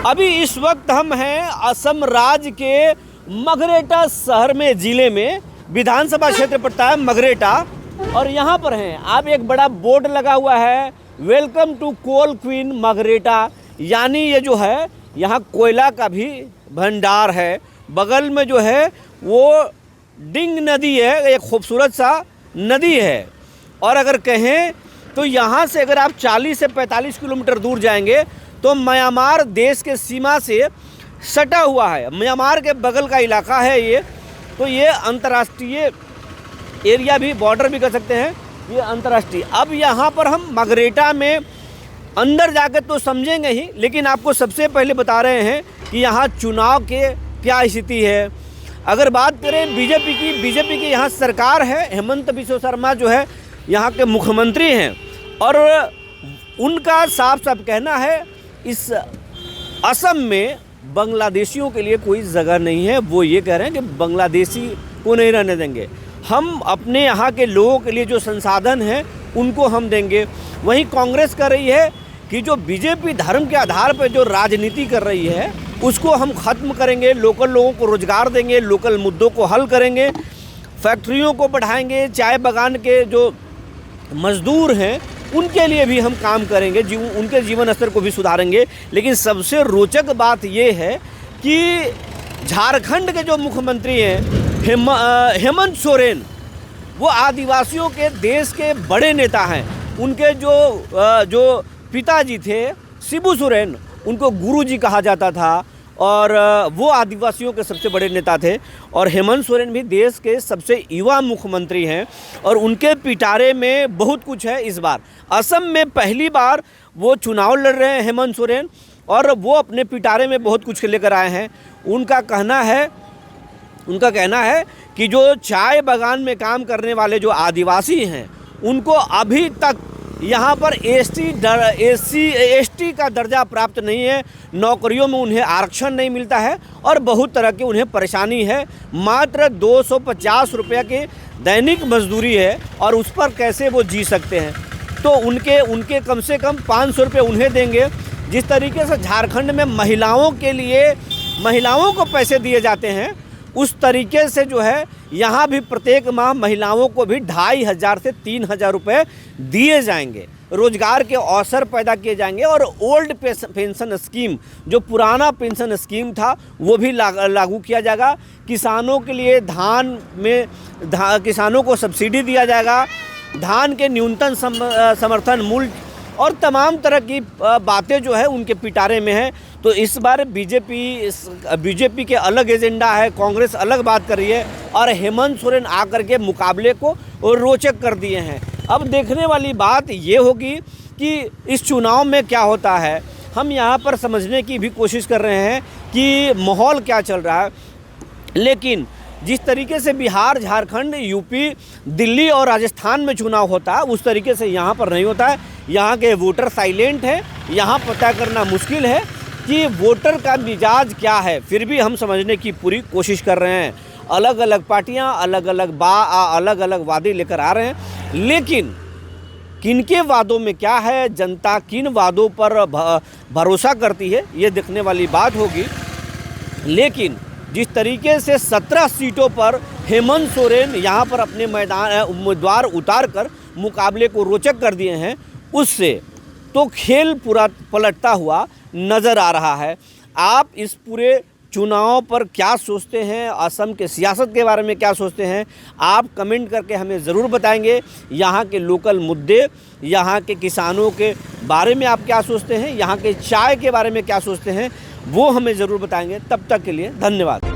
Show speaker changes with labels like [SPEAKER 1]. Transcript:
[SPEAKER 1] अभी इस वक्त हम हैं असम राज्य के मगरेटा शहर में, जिले में विधानसभा क्षेत्र पड़ता है मगरेटा। और यहाँ पर हैं आप, एक बड़ा बोर्ड लगा हुआ है, वेलकम टू कोल क्वीन मगरेटा, यानी ये जो है यहाँ कोयला का भी भंडार है। बगल में जो है वो डिंग नदी है, एक खूबसूरत सा नदी है। और अगर कहें तो यहाँ से अगर आप 40 से 45 किलोमीटर दूर जाएंगे तो म्यांमार देश के सीमा से सटा हुआ है, म्यांमार के बगल का इलाका है ये। तो ये अंतर्राष्ट्रीय एरिया भी, बॉर्डर भी कर सकते हैं, ये अंतर्राष्ट्रीय। अब यहाँ पर हम मगरेटा में अंदर जाकर तो समझेंगे ही, लेकिन आपको सबसे पहले बता रहे हैं कि यहाँ चुनाव के क्या स्थिति है। अगर बात करें बीजेपी की यहाँ सरकार है, हेमंत बिस्वा शर्मा जो है यहाँ के मुख्यमंत्री हैं, और उनका साफ साफ कहना है इस असम में बांग्लादेशियों के लिए कोई जगह नहीं है। वो ये कह रहे हैं कि बांग्लादेशी को नहीं रहने देंगे, हम अपने यहाँ के लोगों के लिए जो संसाधन हैं उनको हम देंगे। वहीं कांग्रेस कर रही है कि जो बीजेपी धर्म के आधार पर जो राजनीति कर रही है उसको हम ख़त्म करेंगे, लोकल लोगों को रोज़गार देंगे, लोकल मुद्दों को हल करेंगे, फैक्ट्रियों को बढ़ाएंगे, चाय बागान के जो मज़दूर हैं उनके लिए भी हम काम करेंगे, उनके जीवन स्तर को भी सुधारेंगे। लेकिन सबसे रोचक बात ये है कि झारखंड के जो मुख्यमंत्री हैं हेमंत सोरेन, वो आदिवासियों के देश के बड़े नेता हैं। उनके जो पिताजी थे शिबू सोरेन, उनको गुरुजी कहा जाता था, और वो आदिवासियों के सबसे बड़े नेता थे। और हेमंत सोरेन भी देश के सबसे युवा मुख्यमंत्री हैं, और उनके पिटारे में बहुत कुछ है। इस बार असम में पहली बार वो चुनाव लड़ रहे हैं हेमंत सोरेन, और वो अपने पिटारे में बहुत कुछ लेकर आए हैं। उनका कहना है कि जो चाय बागान में काम करने वाले जो आदिवासी हैं उनको अभी तक यहाँ पर एसटी का दर्जा प्राप्त नहीं है, नौकरियों में उन्हें आरक्षण नहीं मिलता है, और बहुत तरह की उन्हें परेशानी है। मात्र 250 रुपये की दैनिक मजदूरी है, और उस पर कैसे वो जी सकते हैं। तो उनके कम से कम 500 रुपये उन्हें देंगे। जिस तरीके से झारखंड में महिलाओं को पैसे दिए जाते हैं, उस तरीके से जो है यहाँ भी प्रत्येक माह महिलाओं को भी 2500 से 3000 रुपये दिए जाएंगे, रोजगार के अवसर पैदा किए जाएंगे। और ओल्ड पेंशन स्कीम, जो पुराना पेंशन स्कीम था, वो भी लागू किया जाएगा। किसानों के लिए किसानों को सब्सिडी दिया जाएगा, धान के न्यूनतम समर्थन मूल्य, और तमाम तरह की बातें जो है उनके पिटारे में है। तो इस बार बीजेपी के अलग एजेंडा है, कांग्रेस अलग बात कर रही है, और हेमंत सोरेन आकर के मुकाबले को रोचक कर दिए हैं। अब देखने वाली बात ये होगी कि इस चुनाव में क्या होता है। हम यहाँ पर समझने की भी कोशिश कर रहे हैं कि माहौल क्या चल रहा है, लेकिन जिस तरीके से बिहार, झारखंड, यूपी, दिल्ली और राजस्थान में चुनाव होता है उस तरीके से यहाँ पर नहीं होता है। यहाँ के वोटर साइलेंट हैं, यहाँ पता करना मुश्किल है कि वोटर का मिजाज क्या है। फिर भी हम समझने की पूरी कोशिश कर रहे हैं। अलग अलग पार्टियाँ अलग अलग वादे लेकर आ रहे हैं, लेकिन किनके वादों में क्या है, जनता किन वादों पर भरोसा करती है, ये देखने वाली बात होगी। लेकिन जिस तरीके से 17 सीटों पर हेमंत सोरेन यहाँ पर अपने उम्मीदवार उतार कर मुकाबले को रोचक कर दिए हैं, उससे तो खेल पूरा पलटता हुआ नज़र आ रहा है। आप इस पूरे चुनाव पर क्या सोचते हैं, असम के सियासत के बारे में क्या सोचते हैं, आप कमेंट करके हमें ज़रूर बताएंगे। यहाँ के लोकल मुद्दे, यहाँ के किसानों के बारे में आप क्या सोचते हैं, यहाँ के चाय के बारे में क्या सोचते हैं, वो हमें ज़रूर बताएंगे। तब तक के लिए धन्यवाद।